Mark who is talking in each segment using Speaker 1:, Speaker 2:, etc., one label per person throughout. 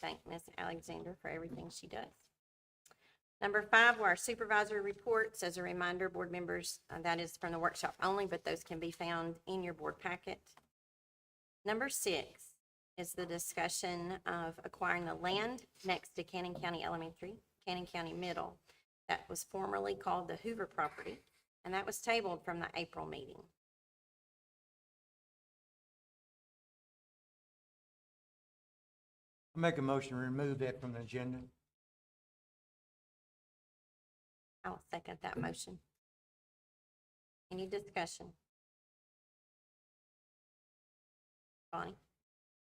Speaker 1: thank Ms. Alexander for everything she does. Number 5 were our supervisory reports. As a reminder, board members, that is from the workshop only, but those can be found in your board packet. Number 6 is the discussion of acquiring the land next to Cannon County Elementary, Cannon County Middle, that was formerly called the Hoover property, and that was tabled from the April meeting.
Speaker 2: I make a motion to remove that from the agenda.
Speaker 1: I'll second that motion. Any discussion? Bonnie?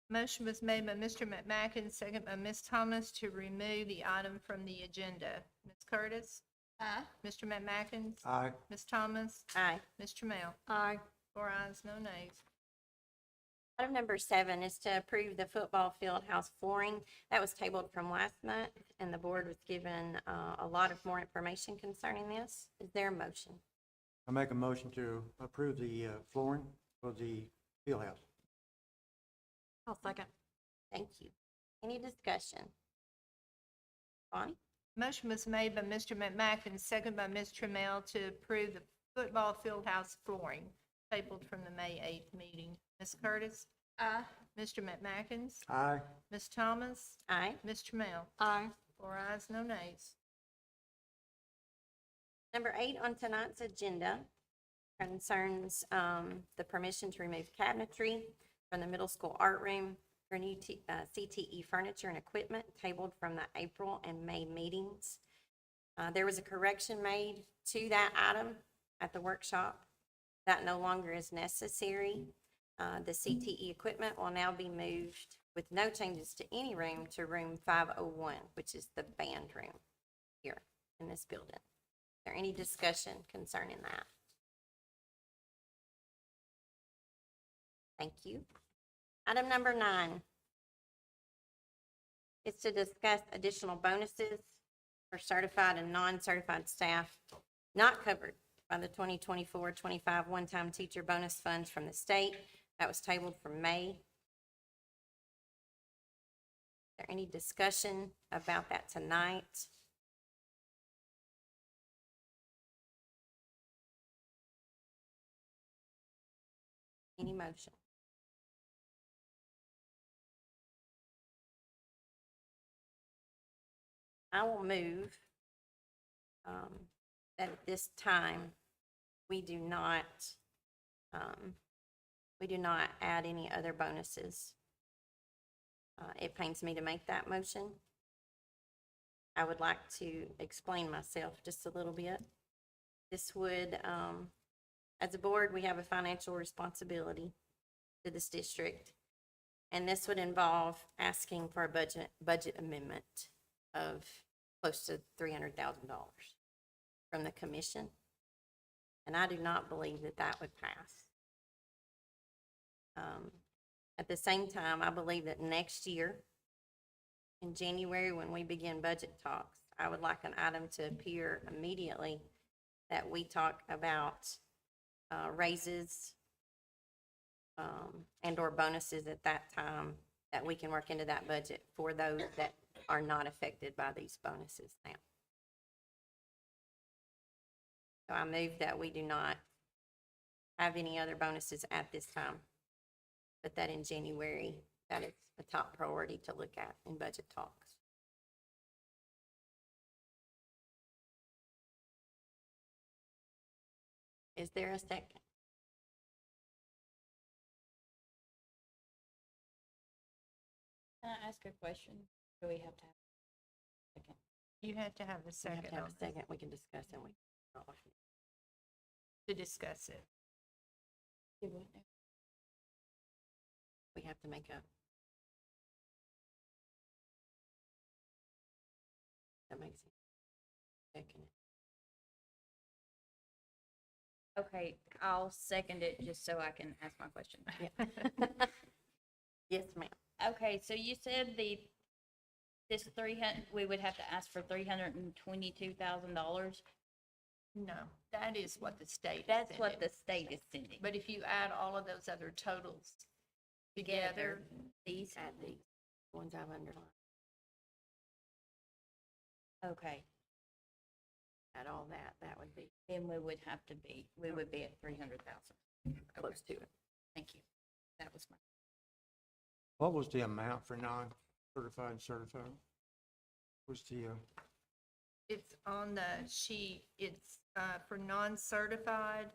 Speaker 3: Motion was made by Mr. McMacken, second by Ms. Thomas, to remove the item from the agenda. Ms. Curtis?
Speaker 4: Aye.
Speaker 3: Mr. McMacken?
Speaker 2: Aye.
Speaker 3: Ms. Thomas?
Speaker 1: Aye.
Speaker 3: Ms. Trammell?
Speaker 4: Aye.
Speaker 3: 4 ayes, no nays.
Speaker 1: Item number 7 is to approve the football field house flooring. That was tabled from last month, and the board was given a lot of more information concerning this. Is there a motion?
Speaker 2: I make a motion to approve the flooring for the field house.
Speaker 4: I'll second.
Speaker 1: Thank you. Any discussion? Bonnie?
Speaker 3: Motion was made by Mr. McMacken, second by Ms. Trammell, to approve the football field house flooring, tabled from the May 8th meeting. Ms. Curtis?
Speaker 4: Aye.
Speaker 3: Mr. McMacken?
Speaker 2: Aye.
Speaker 3: Ms. Thomas?
Speaker 1: Aye.
Speaker 3: Ms. Trammell?
Speaker 4: Aye.
Speaker 3: 4 ayes, no nays.
Speaker 1: Number 8 on tonight's agenda concerns the permission to remove cabinetry from the middle school art room for new CTE furniture and equipment, tabled from the April and May meetings. There was a correction made to that item at the workshop. That no longer is necessary. The CTE equipment will now be moved with no changes to any room to room 501, which is the band room here in this building. Is there any discussion concerning that? Thank you. Item number 9 is to discuss additional bonuses for certified and non-certified staff not covered by the 2024-25 one-time teacher bonus funds from the state. That was tabled from May. Is there any discussion about that tonight? Any motion? I will move that at this time, we do not add any other bonuses. It pains me to make that motion. I would like to explain myself just a little bit. This would, as a board, we have a financial responsibility to this district, and this would involve asking for a budget amendment of close to $300,000 from the commission, and I do not believe that that would pass. At the same time, I believe that next year, in January, when we begin budget talks, I would like an item to appear immediately that we talk about raises and or bonuses at that time that we can work into that budget for those that are not affected by these bonuses now. So I move that we do not have any other bonuses at this time, but that in January, that is a top priority to look at in budget talks. Is there a second?
Speaker 4: Can I ask a question? Do we have to have a second?
Speaker 3: You have to have a
Speaker 1: We have
Speaker 3: second
Speaker 1: to have
Speaker 3: on
Speaker 1: a second, we can discuss and
Speaker 3: to discuss it.
Speaker 1: we have to make a. That makes sense. Second.
Speaker 4: Okay, I'll second it just so I can ask my question.
Speaker 1: Yeah. Yes, ma'am.
Speaker 4: Okay, so you said this 300, we would have to ask for $322,000.
Speaker 3: No, that is what the state.
Speaker 4: That's what
Speaker 3: sending.
Speaker 4: the state is sending.
Speaker 3: But if you add all of those other totals together,
Speaker 4: These,
Speaker 1: Add these ones I've underlined.
Speaker 4: Okay,
Speaker 1: Add all that, that would be
Speaker 4: then we would have to be, we would be at 300,000.
Speaker 1: close to it.
Speaker 4: Thank you. That was my,
Speaker 2: What was the amount for non-certified and certified? Was the,
Speaker 3: It's on the sheet. It's for non-certified.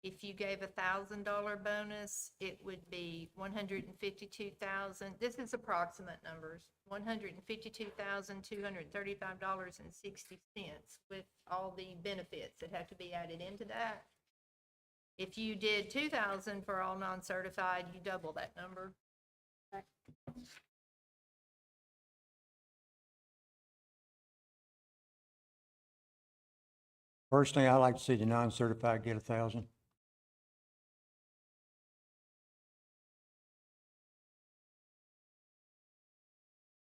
Speaker 3: If you gave $1,000 bonus, it would be 152,000. This is approximate numbers. $152,235.60 with all the benefits that have to be added into that. If you did 2,000 for all non-certified, you double that number.
Speaker 2: personally, I like to see the non-certified get 1,000.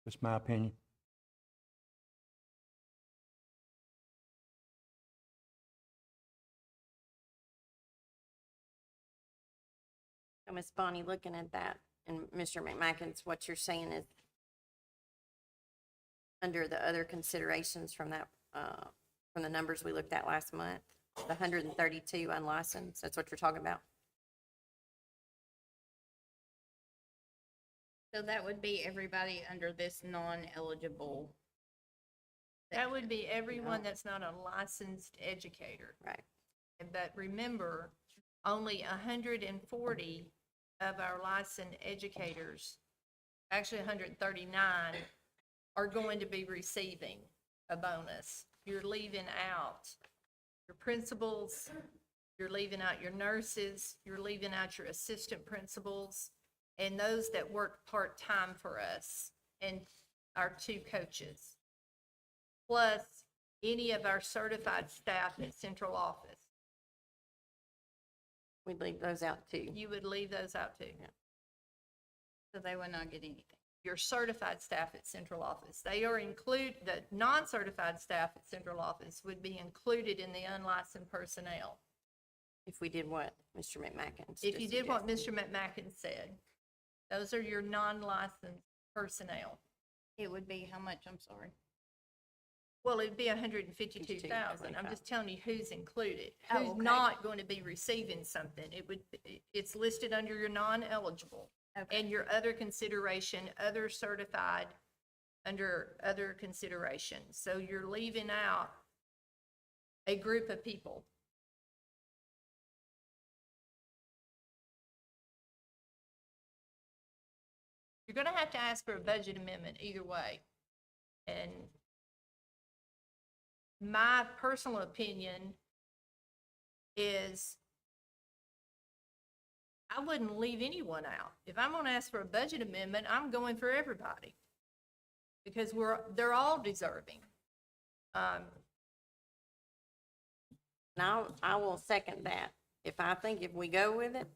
Speaker 2: That's my opinion.
Speaker 1: So Ms. Bonnie, looking at that, and Mr. McMackins, what you're saying is under the other considerations from that, from the numbers we looked at last month, the 132 unlicensed, that's what you're talking about?
Speaker 4: so that would be everybody under this non-eligible.
Speaker 3: That would be everyone that's not a licensed educator.
Speaker 1: Right.
Speaker 3: But remember, only 140 of our licensed educators, actually 139, are going to be receiving a bonus. You're leaving out your principals, you're leaving out your nurses, you're leaving out your assistant principals, and those that work part-time for us, and our 2 coaches, plus any of our certified staff at central office.
Speaker 1: We'd leave those out too.
Speaker 3: You would leave those out too.
Speaker 4: So they would not get anything.
Speaker 3: Your certified staff at central office. They are the non-certified staff at central office would be included in the unlicensed personnel.
Speaker 1: If we did what Mr. McMackins
Speaker 3: If you
Speaker 1: just
Speaker 3: did what
Speaker 1: suggested.
Speaker 3: Mr. McMacken said, those are your non-licensed personnel.
Speaker 4: It would be how much, I'm sorry?
Speaker 3: Well, it'd be 152,000. I'm
Speaker 1: 25.
Speaker 3: just telling you who's included.
Speaker 4: Oh,
Speaker 3: Who's
Speaker 4: okay.
Speaker 3: not going to be receiving something. It's listed under your non-eligible.
Speaker 4: Okay.
Speaker 3: And your other consideration, other certified, under other consideration. So you're leaving out a group of people. You're going to have to ask for a budget amendment either way. And my personal opinion is I wouldn't leave anyone out. If I'm going to ask for a budget amendment, I'm going for everybody because they're all deserving.
Speaker 1: Now, I will second that. If we go with it,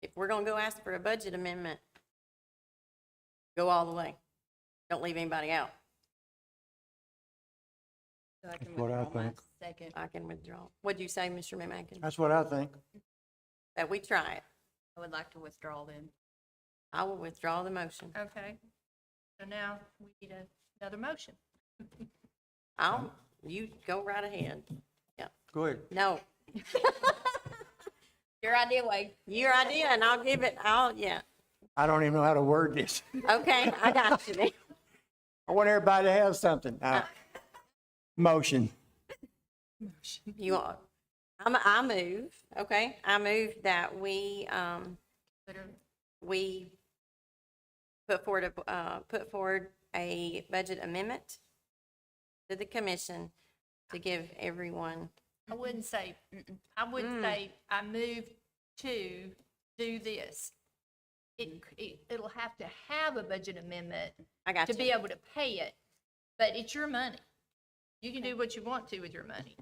Speaker 1: if we're gonna go ask for a budget amendment, go all the way. Don't leave anybody out.
Speaker 4: So I can
Speaker 2: That's what I
Speaker 4: withdraw my
Speaker 2: think.
Speaker 4: second.
Speaker 1: I can withdraw. What'd you say, Mr. McMackins?
Speaker 2: That's what I think.
Speaker 1: That we try it.
Speaker 4: I would like to withdraw then.
Speaker 1: I will withdraw the motion.
Speaker 3: Okay. So now we need another motion.
Speaker 1: You go right ahead.
Speaker 2: Go ahead.
Speaker 1: No,
Speaker 4: Your idea, Wade.
Speaker 1: your idea, and I'll give it, yeah.
Speaker 2: I don't even know how to word this.
Speaker 1: Okay, I got you then.
Speaker 2: I want everybody to have something. Motion.
Speaker 1: You are, I move, okay, I move that we put forward a budget amendment to the commission to give everyone,
Speaker 3: I wouldn't say, I would say, I move to do this. It'll have to have a budget amendment
Speaker 1: I got
Speaker 3: to be
Speaker 1: you.
Speaker 3: able to pay it, but it's your money. You can do what you want to with your money.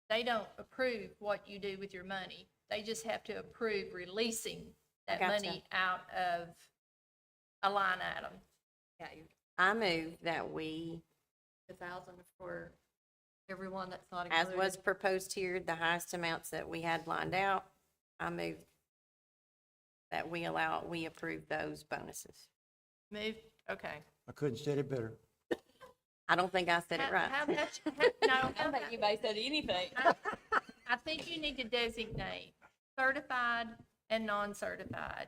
Speaker 3: They don't approve what you do with your money. They just have to approve releasing that
Speaker 1: Gotcha.
Speaker 3: money out of a line item.
Speaker 4: Yeah, you,
Speaker 1: I move that we,
Speaker 4: 1,000 for everyone that's not
Speaker 1: as
Speaker 4: included.
Speaker 1: was proposed here, the highest amounts that we had lined out, I move that we approve those bonuses.
Speaker 3: Move, okay.
Speaker 2: I couldn't say it better.
Speaker 1: I don't think I said it right.
Speaker 3: How about, no,
Speaker 4: I don't think anybody said anything.
Speaker 3: I think you need to designate certified and non-certified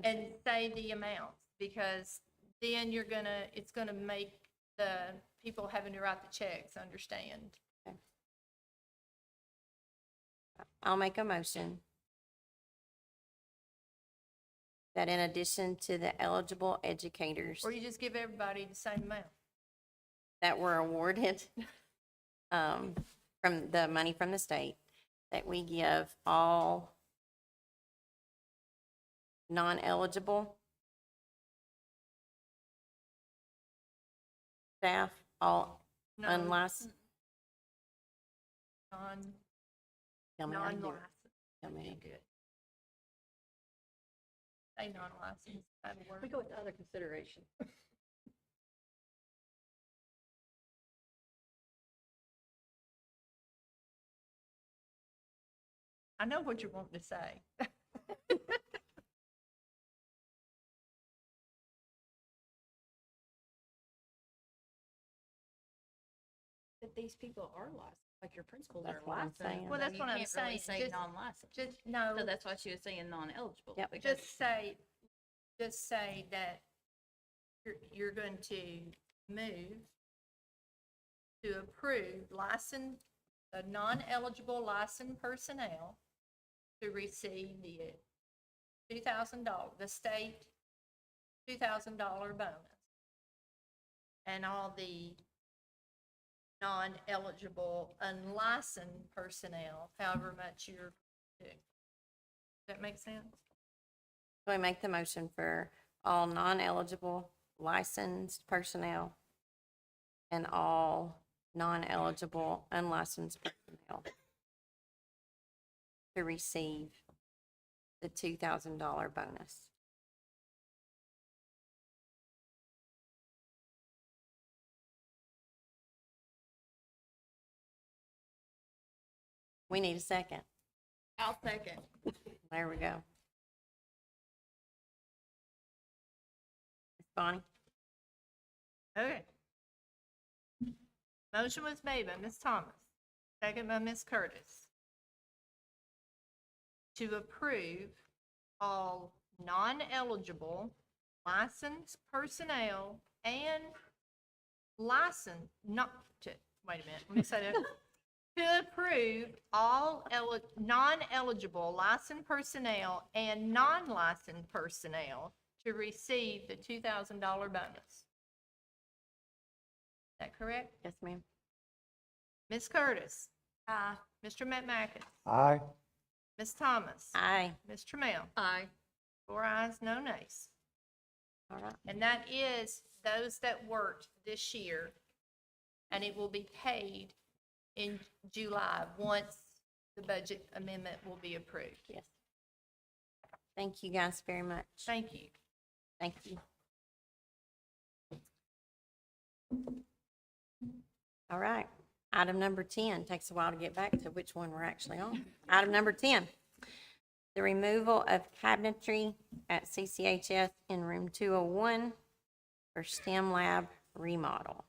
Speaker 3: and say the amounts, because then it's gonna make the people having to write the checks understand.
Speaker 1: I'll make a motion that in addition to the eligible educators
Speaker 3: Or you just give everybody the same amount.
Speaker 1: that were awarded from the money from the state, that we give all non-eligible staff, all
Speaker 3: No,
Speaker 1: unlicensed. Tell me how to do it.
Speaker 3: Non-licensed.
Speaker 1: Tell me how
Speaker 3: Be
Speaker 1: to do it.
Speaker 3: good. Say non-licensed, that'll work.
Speaker 4: We go with other consideration.
Speaker 3: I know what you're wanting to say.
Speaker 4: But these people are licensed, like your principals
Speaker 1: That's
Speaker 4: are
Speaker 1: what I'm
Speaker 4: licensed.
Speaker 1: saying.
Speaker 3: Well, that's
Speaker 4: You
Speaker 3: what I'm
Speaker 4: can't really
Speaker 3: saying.
Speaker 4: say
Speaker 3: Just-
Speaker 4: non-licensed.
Speaker 3: Just, no,
Speaker 4: So that's why she was saying non-eligible.
Speaker 1: Yep.
Speaker 4: because-
Speaker 3: just say that you're going to move to approve the non-eligible licensed personnel to receive the $2,000, the state $2,000 bonus. And all the non-eligible unlicensed personnel, however much you're doing. Does that make sense?
Speaker 1: So we make the motion for all non-eligible licensed personnel and all non-eligible unlicensed personnel to receive the $2,000 bonus. We need a second.
Speaker 3: I'll second.
Speaker 1: There we go. Ms. Bonnie?
Speaker 3: Okay. Motion was made by Ms. Thomas, second by Ms. Curtis, to approve all non-eligible licensed personnel and wait a minute, let me say that. To approve all non-eligible licensed personnel and non-licensed personnel to receive the $2,000 bonus. Is that correct?
Speaker 1: Yes, ma'am.
Speaker 3: Ms. Curtis? Aye. Mr. McMacken?
Speaker 2: Aye.
Speaker 3: Ms. Thomas?
Speaker 1: Aye.
Speaker 3: Ms. Trammell?
Speaker 4: Aye.
Speaker 3: 4 ayes, no nays.
Speaker 1: All right.
Speaker 3: And that is those that worked this year, and it will be paid in July, once the budget amendment will be approved.
Speaker 1: Yes. Thank you guys very much.
Speaker 3: Thank you.
Speaker 1: Thank you. All right. Item number 10, takes a while to get back to which one we're actually on. Item number 10, the removal of cabinetry at CCHS in room 201 for STEM lab remodel.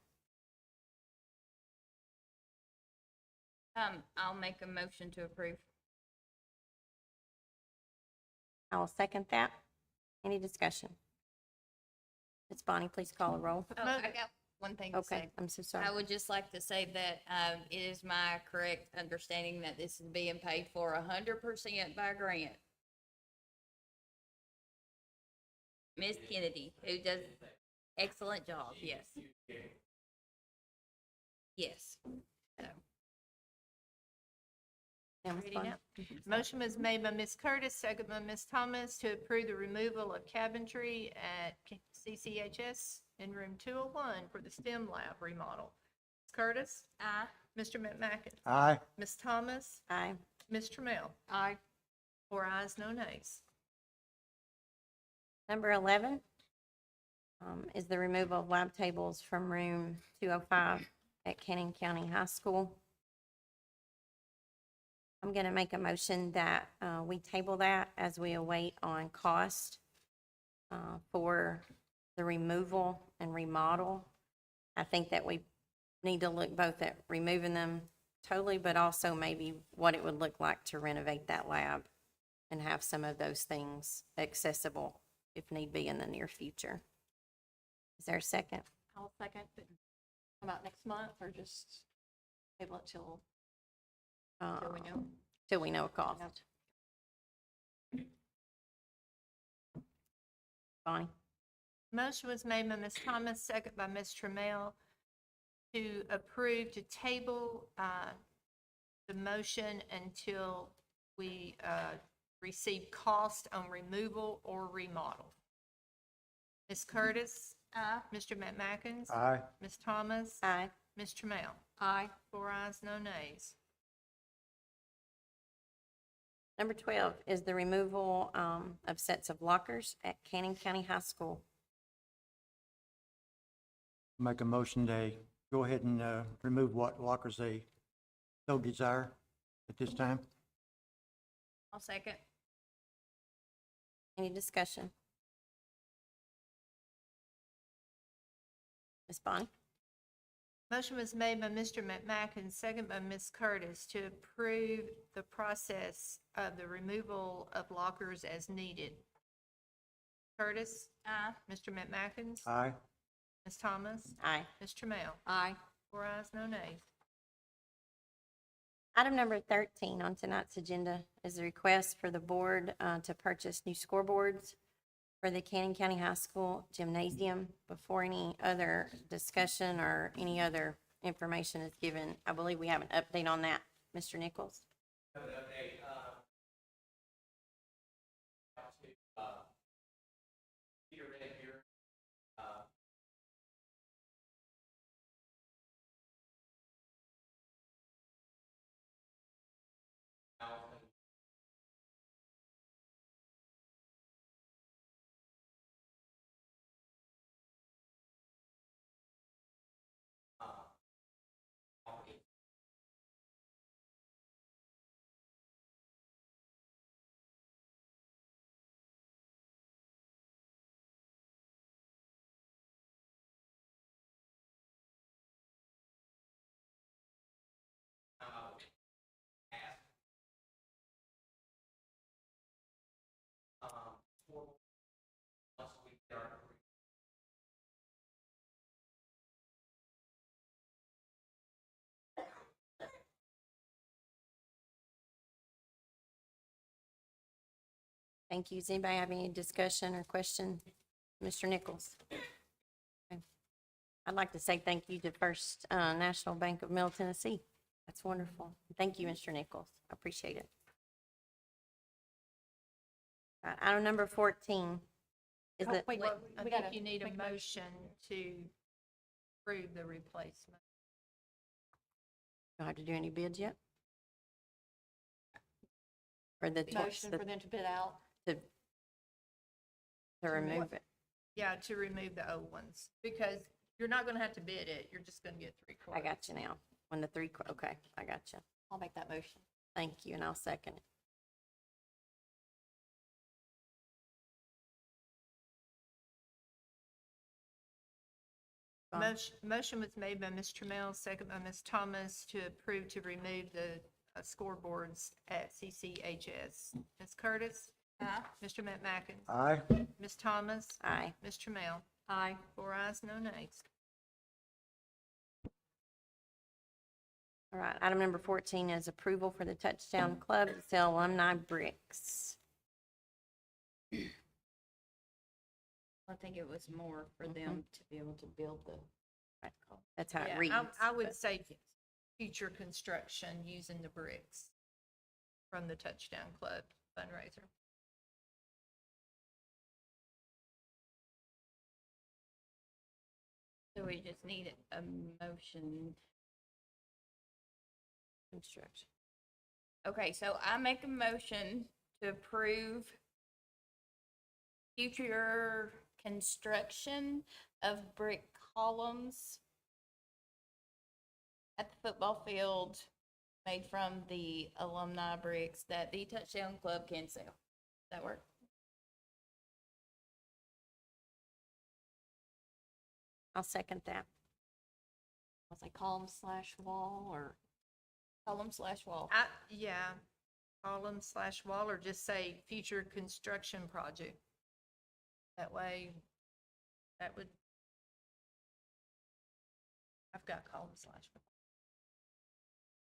Speaker 4: I'll make a motion to approve.
Speaker 1: I will second that. Any discussion? Ms. Bonnie, please call the roll.
Speaker 4: Oh, I got one thing to
Speaker 1: Okay,
Speaker 4: say.
Speaker 1: I'm so sorry.
Speaker 4: I would just like to say that it is my correct understanding that this is being paid for 100% by grant. Ms. Kennedy, who does excellent job, yes. Yes. So,
Speaker 1: Yeah, Ms.
Speaker 3: Ready
Speaker 1: Bonnie.
Speaker 3: now? Motion was made by Ms. Curtis, second by Ms. Thomas, to approve the removal of cabinetry at CCHS in room 201 for the STEM lab remodel. Ms. Curtis?
Speaker 4: aye.
Speaker 3: Mr. McMacken?
Speaker 2: Aye.
Speaker 3: Ms. Thomas?
Speaker 1: Aye.
Speaker 3: Ms. Trammell?
Speaker 4: Aye.
Speaker 3: 4 ayes, no nays.
Speaker 1: Number 11 is the removal of lab tables from room 205 at Cannon County High School. I'm going to make a motion that we table that as we await on cost for the removal and remodel I think that we need to look both at removing them totally, but also maybe what it would look like to renovate that lab and have some of those things accessible if need be in the near future. Is there a second?
Speaker 5: I'll second, but about next month or just table it till we know?
Speaker 1: Till we know a cost. Bonnie?
Speaker 3: Motion was made by Ms. Thomas, second by Ms. Trammell, to approve to table the motion until we receive cost on removal or remodel. Ms. Curtis?
Speaker 4: Aye.
Speaker 3: Mr. McMackins?
Speaker 2: Aye.
Speaker 3: Ms. Thomas?
Speaker 1: Aye.
Speaker 3: Ms. Trammell?
Speaker 5: Aye.
Speaker 3: 4 ayes, no nays.
Speaker 1: Number 12 is the removal of sets of lockers at Canning County High School.
Speaker 2: Make a motion they go ahead and remove what lockers they so desire at this time.
Speaker 4: I'll second.
Speaker 1: Any discussion? Ms. Bonnie?
Speaker 3: Motion was made by Mr. McMacken, second by Ms. Curtis, to approve the process of the removal of lockers as needed. Curtis?
Speaker 4: Aye.
Speaker 3: Mr. McMackins?
Speaker 2: Aye.
Speaker 3: Ms. Thomas?
Speaker 1: Aye.
Speaker 3: Ms. Trammell?
Speaker 5: Aye.
Speaker 3: 4 ayes, no nays.
Speaker 1: Item number 13 on tonight's agenda is a request for the board to purchase new scoreboards for the Canning County High School gymnasium. Before any other discussion or any other information is given, I believe we have an update on that. Mr. Nichols? Thank you. Does anybody have any discussion or question? Mr. Nichols? Okay. I'd like to say thank you to First National Bank of Middle Tennessee. That's wonderful. Thank you, Mr. Nichols. I appreciate it. Item number 14 is
Speaker 5: Oh,
Speaker 1: the,
Speaker 5: wait,
Speaker 3: Well, I
Speaker 5: we
Speaker 3: think
Speaker 5: gotta
Speaker 3: you need a
Speaker 5: make a
Speaker 3: motion to approve the replacement.
Speaker 1: do I have to do any bids yet? For the,
Speaker 5: Motion for them to bid out.
Speaker 1: to remove it.
Speaker 3: Yeah, to remove the old ones, because you're not gonna have to bid it, you're just gonna get 3 quotes.
Speaker 1: I got you now. When the three, okay, I got you.
Speaker 5: I'll make that motion.
Speaker 1: Thank you, and I'll second it. Bonnie?
Speaker 3: Motion was made by Ms. Trammell, second by Ms. Thomas, to approve to remove the scoreboards at CCHS. Ms. Curtis?
Speaker 4: Aye.
Speaker 3: Mr. McMacken?
Speaker 2: Aye.
Speaker 3: Ms. Thomas?
Speaker 1: Aye.
Speaker 3: Ms. Trammell?
Speaker 5: Aye.
Speaker 3: 4 ayes, no nays.
Speaker 1: All right, item number 14 is approval for the Touchdown Club to sell alumni bricks.
Speaker 4: I think it was more for them to be able to build the.
Speaker 1: That's how it
Speaker 3: Yeah,
Speaker 1: reads.
Speaker 3: I would
Speaker 1: but-
Speaker 3: say future construction using the bricks from the Touchdown Club fundraiser.
Speaker 4: So we just need a motion.
Speaker 1: Construction.
Speaker 4: Okay, so I make a motion to approve future construction of brick columns at the football field made from the alumni bricks that the Touchdown Club can sell. Does that work?
Speaker 1: I'll second that.
Speaker 5: was I column/wall or?
Speaker 4: Column/wall.
Speaker 3: Yeah, column/wall, or just say future construction project. That way, that would, I've got column/wall.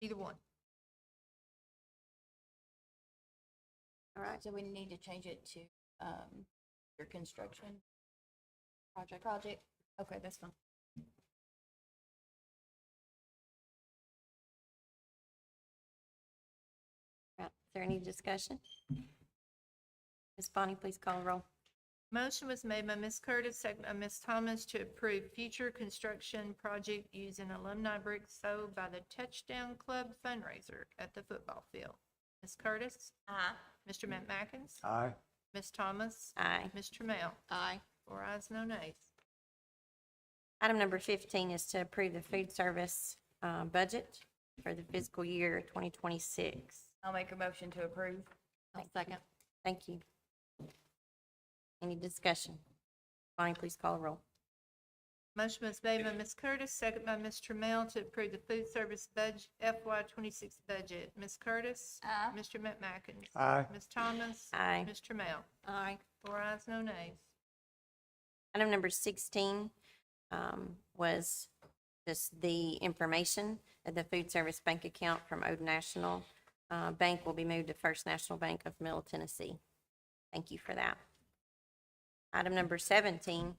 Speaker 3: Either one.
Speaker 1: All right,
Speaker 4: So we need to change it to, your construction project. Okay, that's fine.
Speaker 1: right. Is there any discussion? Ms. Bonnie, please call the roll.
Speaker 3: Motion was made by Ms. Curtis, second by Ms. Thomas, to approve future construction project using alumni bricks sold by the Touchdown Club fundraiser at the football field. Ms. Curtis?
Speaker 4: Aye.
Speaker 3: Mr. McMackins?
Speaker 2: Aye.
Speaker 3: Ms. Thomas?
Speaker 1: Aye.
Speaker 3: Ms. Trammell?
Speaker 5: Aye.
Speaker 3: 4 ayes, no nays.
Speaker 1: Item number 15 is to approve the food service budget for the fiscal year 2026.
Speaker 4: I'll make a motion to approve.
Speaker 5: I'll second.
Speaker 1: Thank you. Any discussion? Bonnie, please call the roll.
Speaker 3: Motion was made by Ms. Curtis, second by Ms. Trammell, to approve the food service budget, FY 26 budget. Ms. Curtis?
Speaker 4: Aye.
Speaker 3: Mr. McMackins?
Speaker 2: Aye.
Speaker 3: Ms. Thomas?
Speaker 1: Aye.
Speaker 3: Ms. Trammell?
Speaker 5: Aye.
Speaker 3: 4 ayes, no nays.
Speaker 1: Item number 16 was just the information that the food service bank account from Old National Bank will be moved to First National Bank of Middle Tennessee. Thank you for that. Item number 17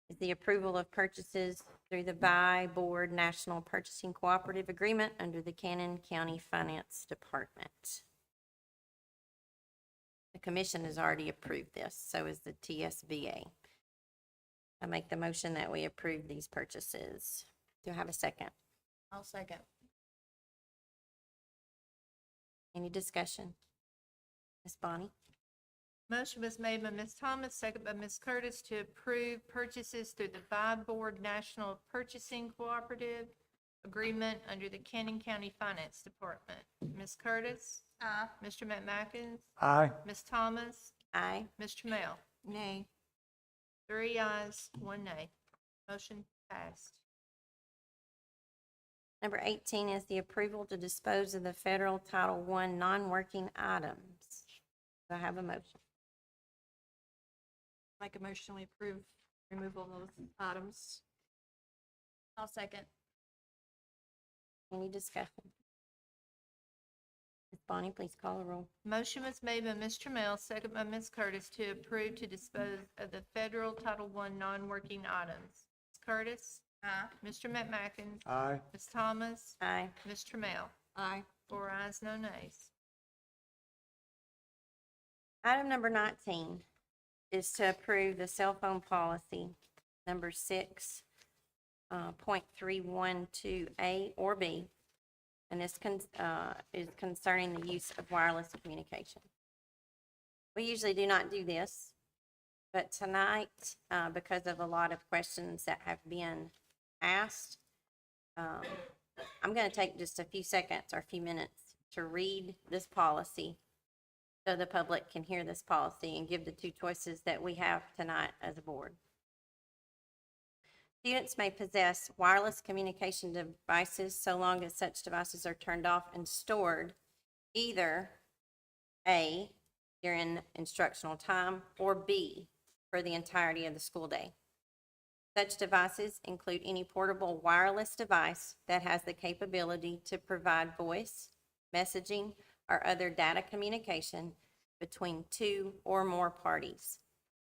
Speaker 1: is the approval of purchases through the Board National Purchasing Cooperative Agreement under the Cannon County Finance Department. The commission has already approved this, so is the TSBA. I make the motion that we approve these purchases. Do I have a second?
Speaker 4: I'll second.
Speaker 1: Any discussion? Ms. Bonnie?
Speaker 3: Motion was made by Ms. Thomas, second by Ms. Curtis, to approve purchases through the Board National Purchasing Cooperative Agreement under the Cannon County Finance Department. Ms. Curtis?
Speaker 4: Aye.
Speaker 3: Mr. McMackins?
Speaker 2: Aye.
Speaker 3: Ms. Thomas?
Speaker 1: Aye.
Speaker 3: Ms. Trammell?
Speaker 5: Nay.
Speaker 3: 3 ayes, 1 nay. Motion passed.
Speaker 1: Number 18 is the approval to dispose of the federal Title I non-working items. Do I have a motion?
Speaker 5: Make a motion, we approve removal of those items.
Speaker 4: I'll second.
Speaker 1: Any discussion? Ms. Bonnie, please call the roll.
Speaker 3: Motion was made by Ms. Trammell, second by Ms. Curtis, to approve to dispose of the federal Title I non-working items. Ms. Curtis?
Speaker 4: Aye.
Speaker 3: Mr. McMackins?
Speaker 2: Aye.
Speaker 3: Ms. Thomas?
Speaker 1: Aye.
Speaker 3: Ms. Trammell?
Speaker 5: Aye.
Speaker 3: 4 ayes, no nays.
Speaker 1: Item number 19 is to approve the cell phone policy, number 6.312A or B, and this is concerning the use of wireless communication. We usually do not do this, but tonight, because of a lot of questions that have been asked, I'm going to take just a few seconds or a few minutes to read this policy so the public can hear this policy and give the two choices that we have tonight as a board. Students may possess wireless communication devices so long as such devices are turned off and stored either A, during instructional time, or B, for the entirety of the school day. Such devices include any portable wireless device that has the capability to provide voice, messaging, or other data communication between two or more parties,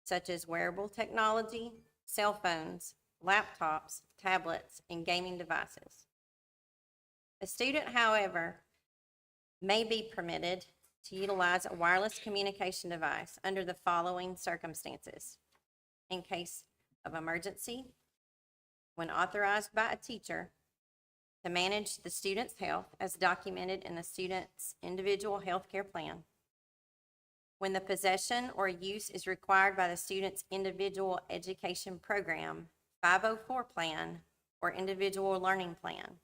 Speaker 1: such as wearable technology, cell phones, laptops, tablets, and gaming devices. A student, however, may be permitted to utilize a wireless communication device under the following circumstances: in case of emergency, when authorized by a teacher, to manage the student's health as documented in the student's individual health care plan, when the possession or use is required by the student's individual education program, 504 plan, or individual learning plan,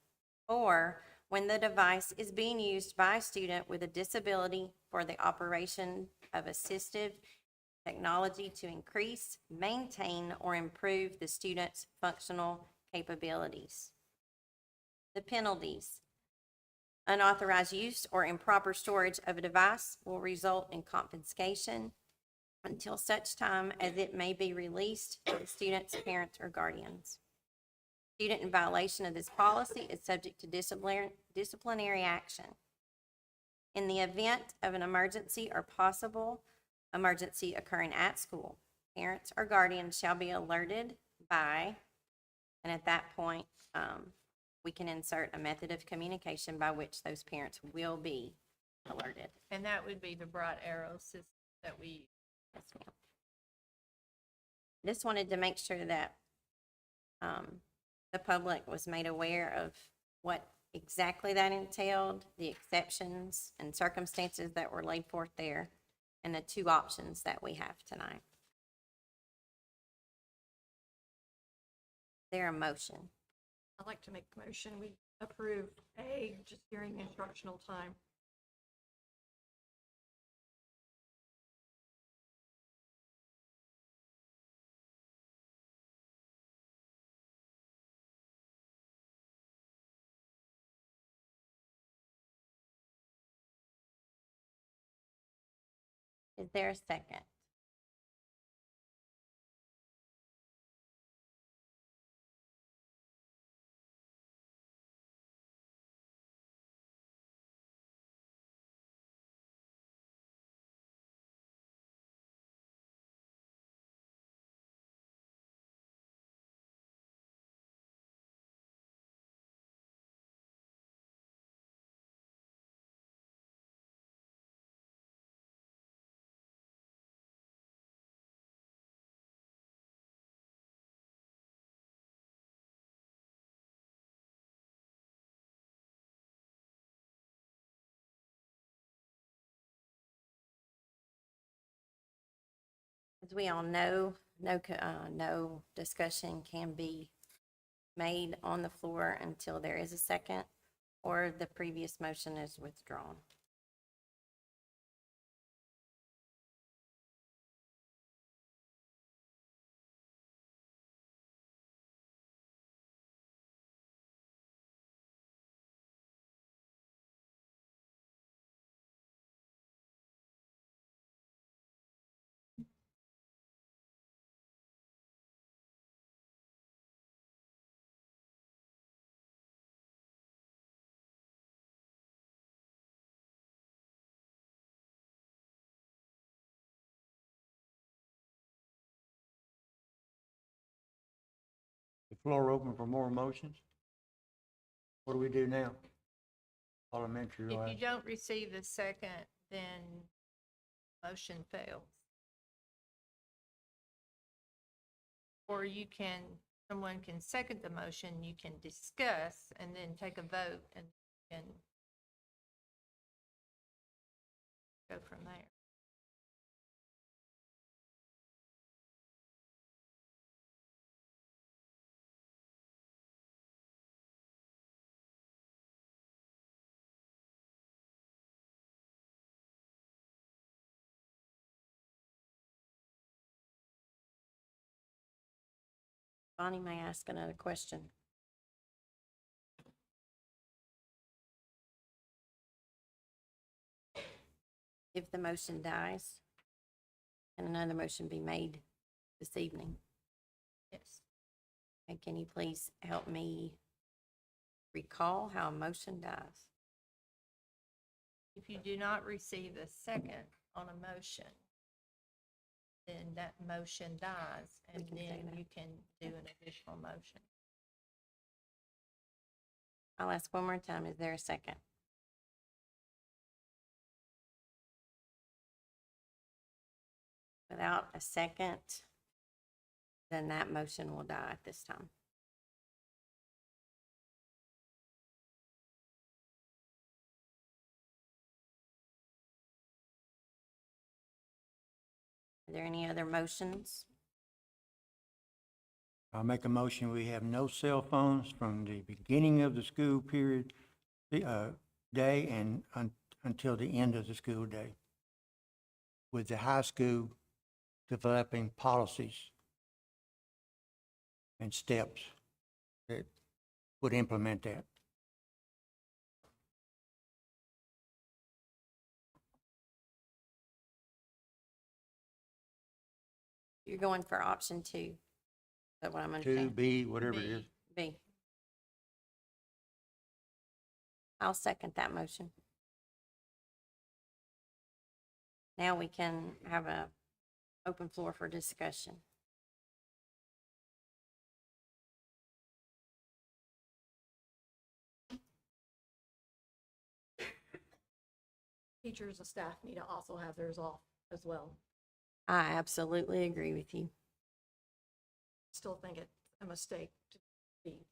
Speaker 1: or when the device is being used by a student with a disability for the operation of assistive technology to increase, maintain, or improve the student's functional capabilities. The penalties. Unauthorized use or improper storage of a device will result in confiscation until such time as it may be released to the student's parents or guardians. Student in violation of this policy is subject to disciplinary action. In the event of an emergency or possible emergency occurring at school, parents or guardians shall be alerted by, and at that point, we can insert a method of communication by which those parents will be alerted.
Speaker 3: And that would be the bright arrow system that we,
Speaker 1: Yes, ma'am. Just wanted to make sure that the public was made aware of what exactly that entailed, the exceptions and circumstances that were laid forth there, and the two options that we have tonight. Is there a motion?
Speaker 5: I'd like to make a motion, we approve A, just during instructional time.
Speaker 1: Is there a second? As we all know, no discussion can be made on the floor until there is a second or the previous motion is withdrawn.
Speaker 2: The floor open for more motions? What do we do now? Parliamentary
Speaker 3: if you
Speaker 2: wise.
Speaker 3: don't receive the second, then motion fails. Or you can, someone can second the motion, you can discuss and then take a vote and go from there.
Speaker 1: Bonnie may ask another question. If the motion dies, can another motion be made this evening?
Speaker 3: Yes.
Speaker 1: And can you please help me recall how a motion dies?
Speaker 3: If you do not receive a second on a motion, then that motion dies, and
Speaker 1: can say
Speaker 3: then
Speaker 1: that.
Speaker 3: you can do an additional motion.
Speaker 1: I'll ask one more time. Is there a second? Without a second, then that motion will die at this time. Are there any other motions?
Speaker 2: I'll make a motion, we have no cell phones from the beginning of the school period, day and until the end of the school day, with the high school developing policies and steps that would implement that.
Speaker 1: You're going for option 2. Is that what I'm
Speaker 2: Two,
Speaker 1: understanding?
Speaker 2: B, whatever it is.
Speaker 3: B.
Speaker 1: B. I'll second that motion. Now we can have a open floor for discussion.
Speaker 5: Teachers and staff need to also have theirs off as well.
Speaker 1: I absolutely agree with you.
Speaker 5: Still think it's a mistake to be.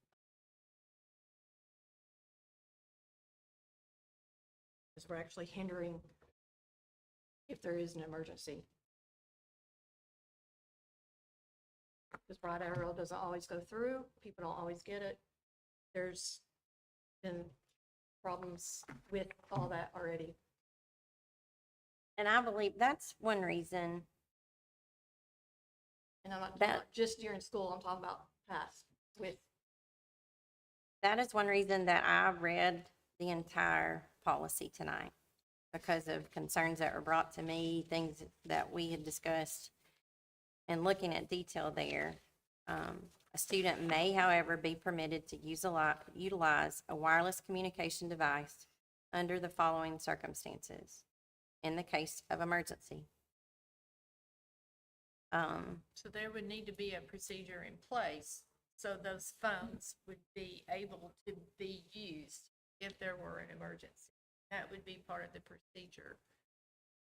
Speaker 5: Because we're actually hindering if there is an emergency. This bright arrow doesn't always go through, people don't always get it. There's been problems with all that already.
Speaker 1: And I believe that's one reason,
Speaker 5: And I'm not talking
Speaker 1: That-
Speaker 5: about just during school, I'm talking about past with,
Speaker 1: that is one reason that I read the entire policy tonight, because of concerns that were brought to me, things that we had discussed. And looking at detail there, a student may, however, be permitted to utilize a wireless communication device under the following circumstances in the case of emergency.
Speaker 3: So there would need to be a procedure in place, so those phones would be able to be used if there were an emergency. That would be part of the procedure.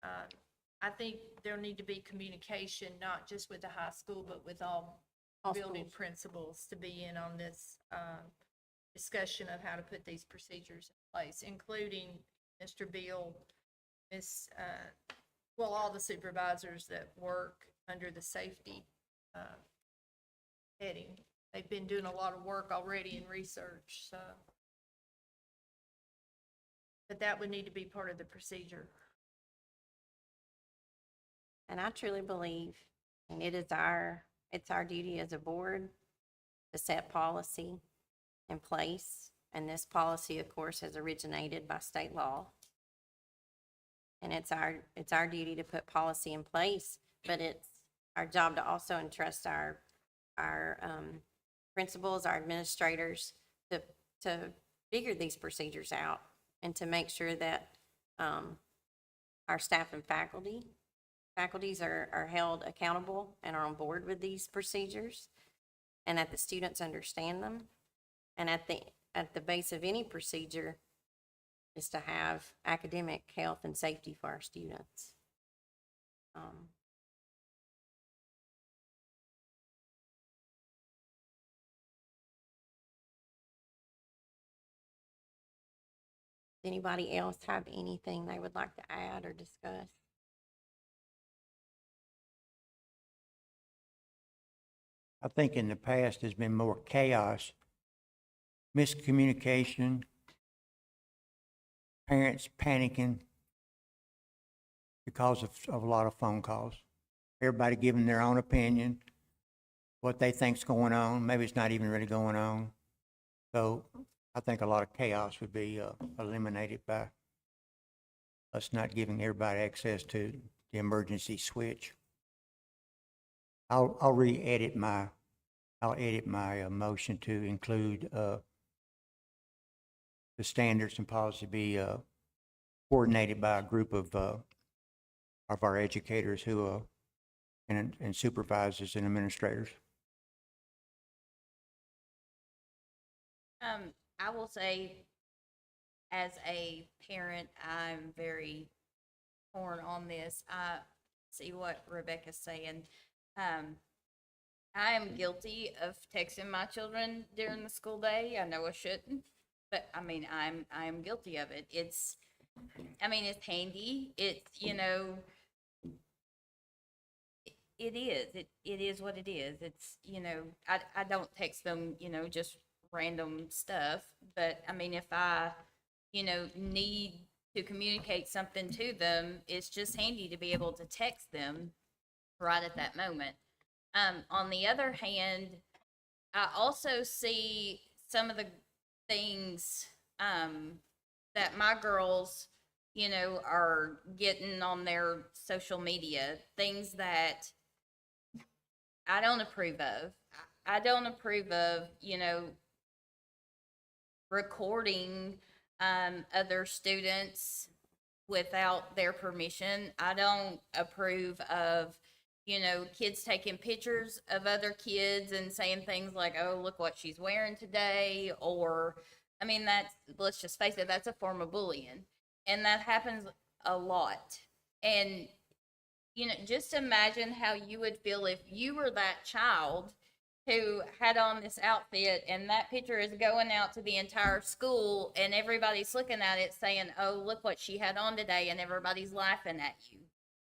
Speaker 3: I think there need to be communication, not just with the high school, but with all
Speaker 1: All
Speaker 3: building
Speaker 1: schools.
Speaker 3: principals to be in on this discussion of how to put these procedures in place, including Mr. Beal, all the supervisors that work under the safety heading. They've been doing a lot of work already in research, so. But that would need to be part of the procedure.
Speaker 1: And I truly believe, and it's our duty as a board to set policy in place. And this policy, of course, has originated by state law. And it's our duty to put policy in place, but it's our job to also entrust our principals, our administrators to figure these procedures out and to make sure that our staff and faculties are held accountable and are on board with these procedures, and that the students understand them. And at the base of any procedure is to have academic health and safety for our students. Does anybody else have anything they would like to add or discuss?
Speaker 2: I think in the past, there's been more chaos, miscommunication, parents panicking because of a lot of phone calls. Everybody giving their own opinion, what they think's going on. Maybe it's not even really going on. So I think a lot of chaos would be eliminated by us not giving everybody access to the emergency switch. I'll edit my motion to include the standards and policy be coordinated by a group of our educators who and supervisors and administrators.
Speaker 4: I will say, as a parent, I'm very torn on this. I see what Rebecca's saying. I am guilty of texting my children during the school day. I know I shouldn't, but I mean, I'm guilty of it. It's handy. It's, it is what it is. It's, I don't text them, just random stuff, but I mean, if I, need to communicate something to them, it's just handy to be able to text them right at that moment. On the other hand, I also see some of the things that my girls, are getting on their social media, things that I don't approve of. I don't approve of, recording other students without their permission. I don't approve of, kids taking pictures of other kids and saying things like, oh, look what she's wearing today. Or, I mean, let's just face it, that's a form of bullying. And that happens a lot. And, just imagine how you would feel if you were that child who had on this outfit and that picture is going out to the entire school and everybody's looking at it saying, oh, look what she had on today, and everybody's laughing at you.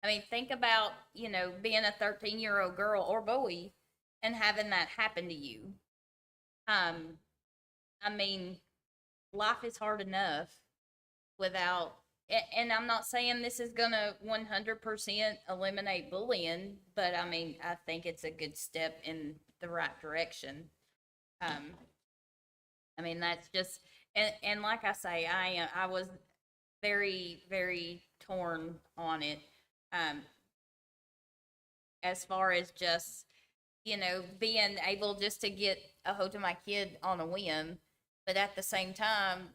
Speaker 4: I mean, think about, being a 13-year-old girl or boy and having that happen to you. I mean, life is hard enough without, and I'm not saying this is gonna 100% eliminate bullying, but I mean, I think it's a good step in the right direction. I mean, that's just, and like I say, I was very, very torn on it. As far as just, being able just to get a hold of my kid on a whim, but at the same time,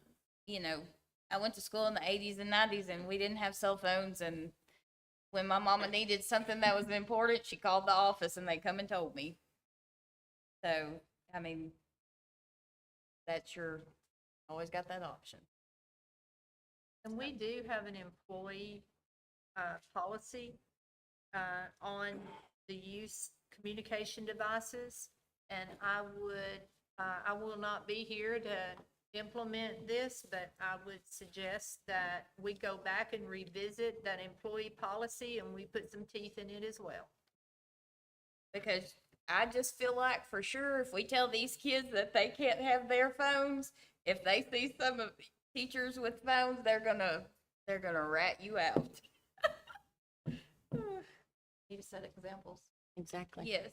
Speaker 4: I went to school in the 80s and 90s and we didn't have cell phones, and when my mama needed something that was important, she called the office and they come and told me. So, I mean, always got that option.
Speaker 3: And we do have an employee policy on the use communication devices, and I will not be here to implement this, but I would suggest that we go back and revisit that employee policy and we put some teeth in it as well.
Speaker 4: Because I just feel like for sure if we tell these kids that they can't have their phones, if they see some of the teachers with phones, they're gonna rat you out.
Speaker 5: Need to set examples.
Speaker 1: Exactly.
Speaker 4: Yes.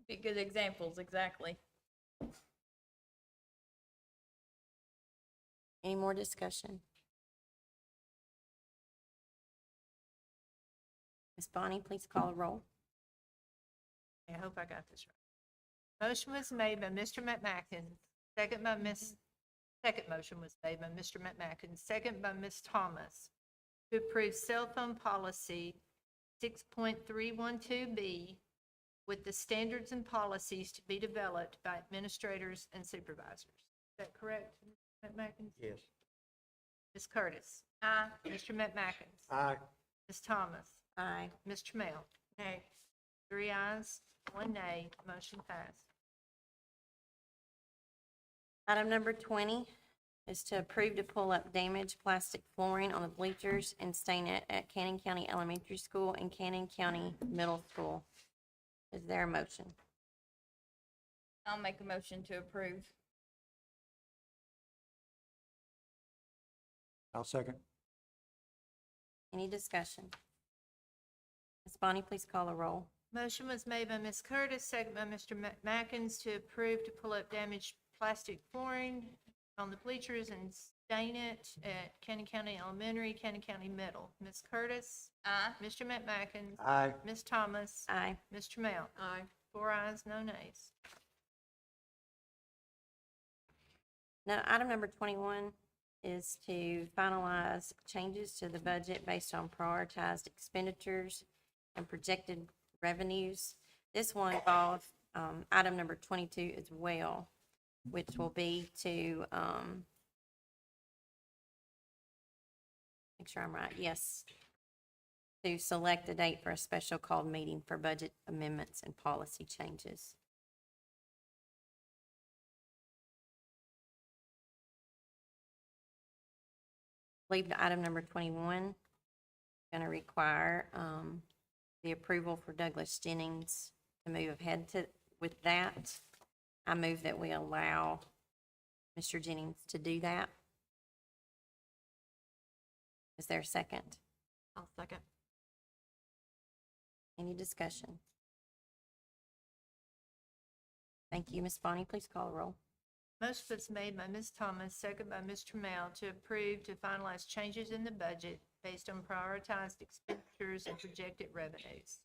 Speaker 4: Be good examples, exactly.
Speaker 1: Any more discussion? Ms. Bonnie, please call a roll.
Speaker 3: I hope I got this right. Motion was made by Mr. McMacken, second motion was made by Mr. McMacken, second by Ms. Thomas, to approve cell phone policy 6.312B with the standards and policies to be developed by administrators and supervisors. Is that correct, Mr. McMacken?
Speaker 2: Yes.
Speaker 3: Ms. Curtis?
Speaker 4: Aye.
Speaker 3: Mr. McMacken?
Speaker 2: Aye.
Speaker 3: Ms. Thomas?
Speaker 1: Aye.
Speaker 3: Ms. Trammell? Nay. 3 ayes, 1 nay, motion passed.
Speaker 1: Item number 20 is to approve to pull up damaged plastic flooring on the bleachers and stain it at Cannon County Elementary School and Cannon County Middle School. Is there a motion?
Speaker 4: I'll make a motion to approve.
Speaker 2: I'll second.
Speaker 1: Any discussion? Ms. Bonnie, please call a roll.
Speaker 3: Motion was made by Ms. Curtis, second by Mr. McMackins, to approve to pull up damaged plastic flooring on the bleachers and stain it at Cannon County Elementary, Cannon County Middle. Ms. Curtis?
Speaker 4: Aye.
Speaker 3: Mr. McMackins?
Speaker 2: Aye.
Speaker 3: Ms. Thomas?
Speaker 1: Aye.
Speaker 3: Ms. Trammell?
Speaker 5: Aye.
Speaker 3: 4 ayes, no nays.
Speaker 1: Now, item number 21 is to finalize changes to the budget based on prioritized expenditures and projected revenues. This will involve item number 22 as well, which will be to, make sure I'm right, yes, to select a date for a special called meeting for budget amendments and policy changes. I believe the item number 21 going to require the approval for Douglas Jennings to move ahead with that. I move that we allow Mr. Jennings to do that. Is there a second?
Speaker 5: I'll second.
Speaker 1: Any discussion? Thank you. Ms. Bonnie, please call a roll.
Speaker 3: Motion was made by Ms. Thomas, second by Ms. Trammell, to approve to finalize changes in the budget based on prioritized expenditures and projected revenues.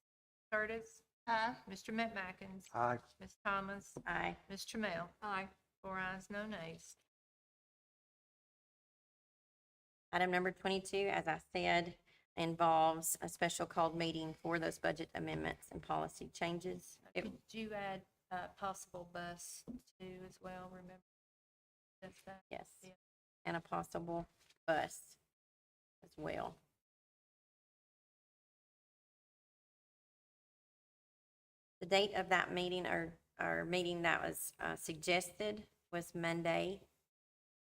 Speaker 3: Curtis?
Speaker 4: Aye.
Speaker 3: Mr. McMackins,
Speaker 2: Aye.
Speaker 3: Ms. Thomas,
Speaker 1: Aye.
Speaker 3: Ms. Trammell.
Speaker 5: Aye.
Speaker 3: 4 ayes, no nays.
Speaker 1: Item number 22, as I said, involves a special called meeting for those budget amendments and policy changes. It-
Speaker 3: Could you add possible bus too as well, remember? That's that.
Speaker 1: Yes,
Speaker 3: Yeah.
Speaker 1: and a possible bus as well. The date of that meeting, or meeting that was suggested, was Monday,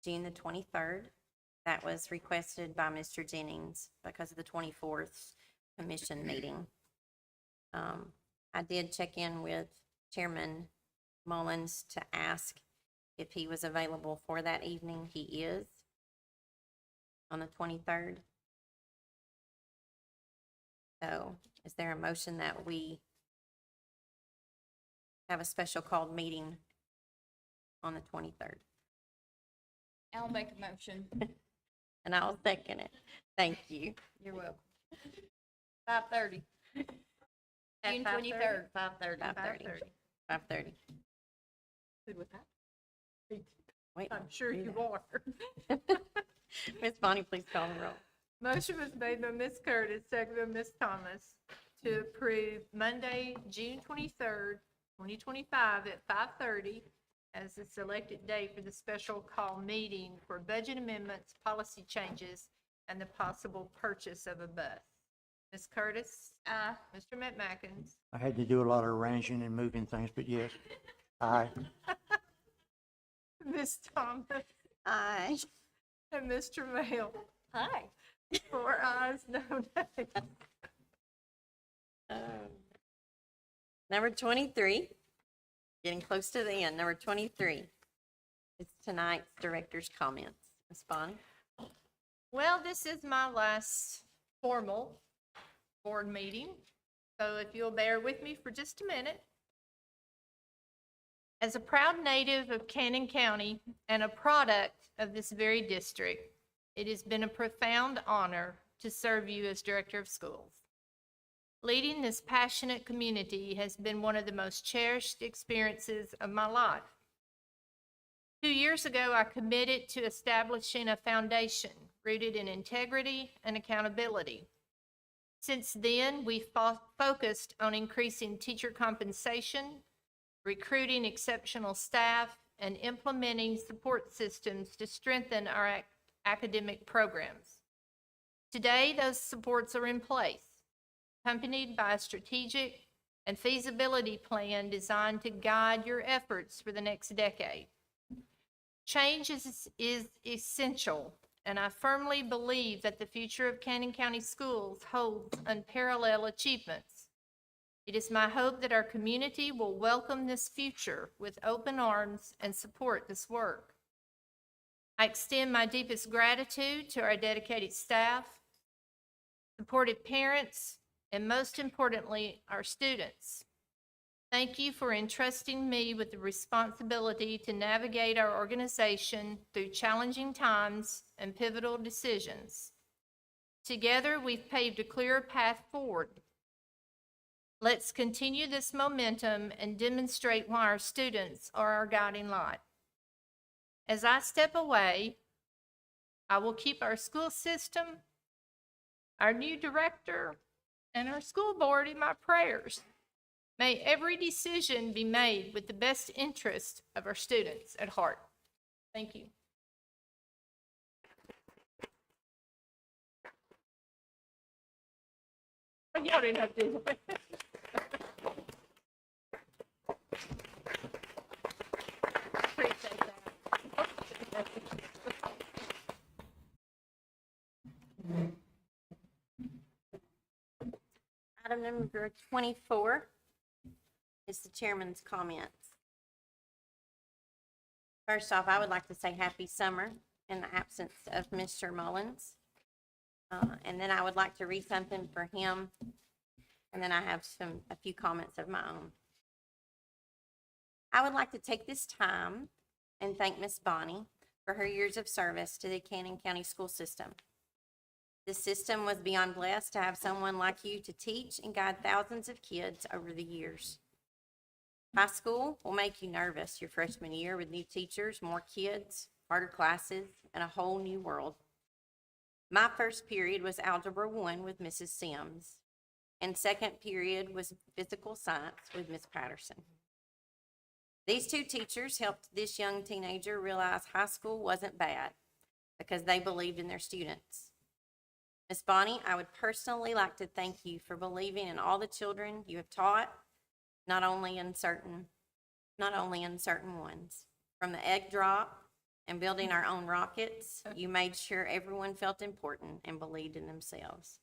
Speaker 1: June the 23rd. That was requested by Mr. Jennings because of the 24th commission meeting. I did check in with Chairman Mullins to ask if he was available for that evening. He is on the 23rd. So is there a motion that we have a special called meeting on the 23rd?
Speaker 4: I'll make a motion.
Speaker 1: And I'll second it. Thank you.
Speaker 3: You're welcome. 5:30. At
Speaker 4: June
Speaker 3: 5:30?
Speaker 4: 23rd, 5:30.
Speaker 1: 5:30. 5:30.
Speaker 5: Good with that?
Speaker 1: Wait.
Speaker 3: I'm sure
Speaker 1: do
Speaker 3: you
Speaker 1: that.
Speaker 3: are.
Speaker 1: Ms. Bonnie, please call the roll.
Speaker 3: Motion was made by Ms. Curtis, seconded by Ms. Thomas, to approve Monday, June 23rd, 2025 at 5:30 as the selected date for the special call meeting for budget amendments, policy changes, and the possible purchase of a bus. Ms. Curtis?
Speaker 4: Aye.
Speaker 3: Mr. McMackins?
Speaker 2: I had to do a lot of arranging and moving things, but yes. Aye.
Speaker 3: Ms. Thomas?
Speaker 1: Aye.
Speaker 3: And Ms. Trammell?
Speaker 5: Aye.
Speaker 3: 4 ayes, no nays.
Speaker 1: Number 23, getting close to the end. Number 23 is tonight's director's comments. Ms. Bonnie?
Speaker 3: Well, this is my last formal board meeting, so if you'll bear with me for just a minute. As a proud native of Cannon County and a product of this very district, it has been a profound honor to serve you as Director of Schools. Leading this passionate community has been one of the most cherished experiences of my life. 2 years ago, I committed to establishing a foundation rooted in integrity and accountability. Since then, we've focused on increasing teacher compensation, recruiting exceptional staff, and implementing support systems to strengthen our academic programs. Today, those supports are in place, accompanied by a strategic and feasibility plan designed to guide your efforts for the next decade. Change is essential, and I firmly believe that the future of Cannon County Schools holds unparalleled achievements. It is my hope that our community will welcome this future with open arms and support this work. I extend my deepest gratitude to our dedicated staff, supportive parents, and most importantly, our students. Thank you for entrusting me with the responsibility to navigate our organization through challenging times and pivotal decisions. Together, we've paved a clearer path forward. Let's continue this momentum and demonstrate why our students are our guiding light. As I step away, I will keep our school system, our new director, and our school board in my prayers. May every decision be made with the best interest of our students at heart. Thank you. Y'all didn't have to do that. Appreciate that.
Speaker 1: Item number 24 is the chairman's comments. First off, I would like to say happy summer in the absence of Mr. Mullins. And then I would like to read something for him, and then I have a few comments of my own. I would like to take this time and thank Miss Bonnie for her years of service to the Cannon County School System. The system was beyond blessed to have someone like you to teach and guide thousands of kids over the years. High school will make you nervous your freshman year with new teachers, more kids, harder classes, and a whole new world. My first period was Algebra 1 with Mrs. Sims, and second period was Physical Science with Miss Patterson. These two teachers helped this young teenager realize high school wasn't bad because they believed in their students. Miss Bonnie, I would personally like to thank you for believing in all the children you have taught, not only in certain ones. From the egg drop and building our own rockets, you made sure everyone felt important and believed in themselves.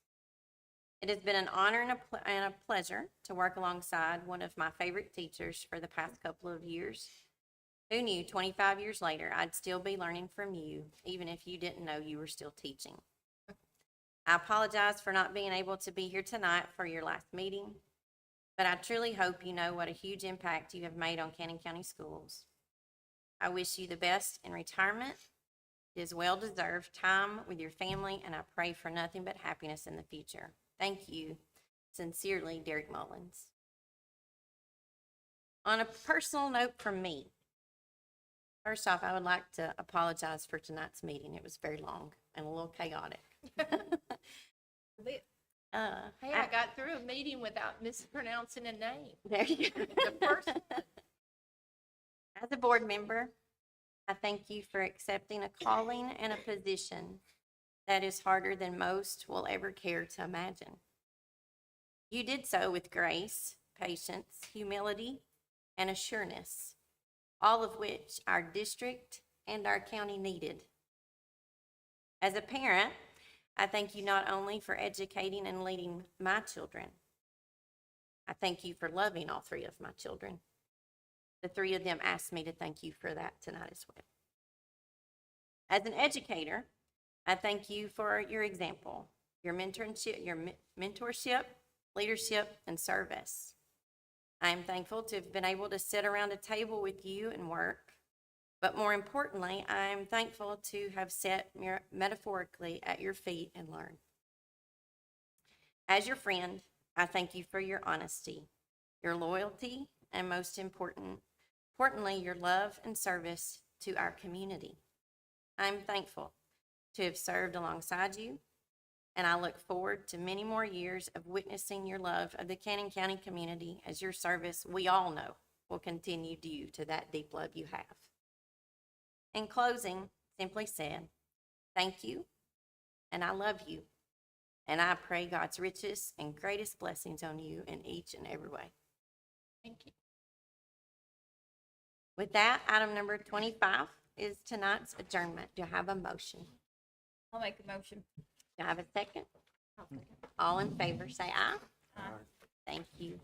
Speaker 1: It has been an honor and a pleasure to work alongside one of my favorite teachers for the past couple of years. Who knew 25 years later I'd still be learning from you, even if you didn't know you were still teaching. I apologize for not being able to be here tonight for your last meeting, but I truly hope you know what a huge impact you have made on Cannon County schools. I wish you the best in retirement. It is well-deserved time with your family, and I pray for nothing but happiness in the future. Thank you. Sincerely, Derek Mullins. On a personal note from me, first off, I would like to apologize for tonight's meeting. It was very long and a little chaotic.
Speaker 3: Hey, I got through a meeting without mispronouncing a name.
Speaker 1: There you go.
Speaker 3: The first one.
Speaker 1: As a board member, I thank you for accepting a calling and a position that is harder than most will ever care to imagine. You did so with grace, patience, humility, and assurance, all of which our district and our county needed. As a parent, I thank you not only for educating and leading my children, I thank you for loving all three of my children. The three of them asked me to thank you for that tonight as well. As an educator, I thank you for your example, your mentorship, leadership, and service. I am thankful to have been able to sit around a table with you and work, but more importantly, I am thankful to have sat metaphorically at your feet and learned. As your friend, I thank you for your honesty, your loyalty, and most importantly, your love and service to our community. I am thankful to have served alongside you, and I look forward to many more years of witnessing your love of the Cannon County community as your service, we all know, will continue due to that deep love you have. In closing, simply said, thank you, and I love you, and I pray God's richest and greatest blessings on you in each and every way.
Speaker 3: Thank you.
Speaker 1: With that, item number 25 is tonight's adjournment. Do I have a motion?
Speaker 4: I'll make a motion.
Speaker 1: Do I have a second? All in favor, say aye. Thank you.